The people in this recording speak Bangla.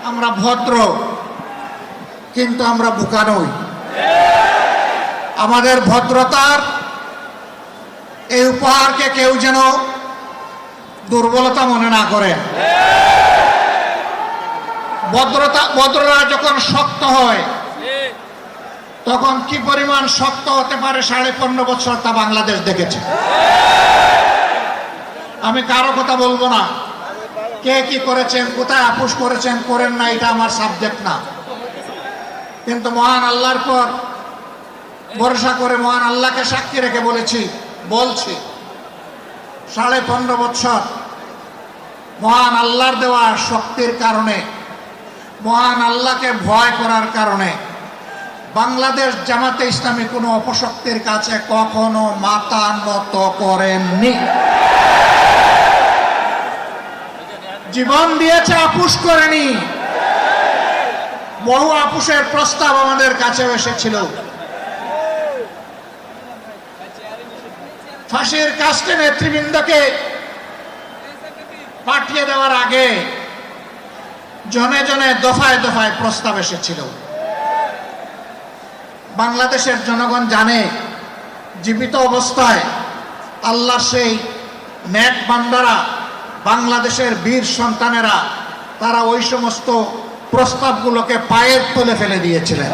আমরা ভদ্র, কিন্তু আমরা বোকা নই। আমাদের ভদ্রতার এই উপহারকে কেউ যেন দুর্বলতা মনে না করে। ভদ্ররা যখন শক্ত হয় তখন কি পরিমাণ শক্ত হতে পারে 15.5 বছর তা বাংলাদেশ দেখেছে। আমি কারো কথা বলবো না, কে কি করেছেন, কোথায় আপোষ করেছেন করেন না, এটা আমার সাবজেক্ট না। কিন্তু মহান আল্লাহর পর ভরসা করে মহান আল্লাহকে সাক্ষী রেখে বলছি 15.5 বছর মহান আল্লাহর দেওয়া শক্তির কারণে, মহান আল্লাহকে ভয় করার কারণে বাংলাদেশ জামাতে ইসলামী কোনো অপশক্তির কাছে কখনো মাথা নত করেননি। জীবন দিয়েছে, আপোষ করেনি। বহু আপোষের প্রস্তাব আমাদের কাছে এসেছিল। ফাঁসির কাস্টে নেতৃবৃন্দকে পাঠিয়ে দেওয়ার আগে জনে জনে দফায় দফায় প্রস্তাব এসেছিল। বাংলাদেশের জনগণ জানে জীবিত অবস্থায় আল্লাহ সেই নেক বান্দারা, বাংলাদেশের বীর সন্তানেরা, তারা ওই সমস্ত প্রস্তাবগুলোকে পায়ের তলে ফেলে দিয়েছিলেন।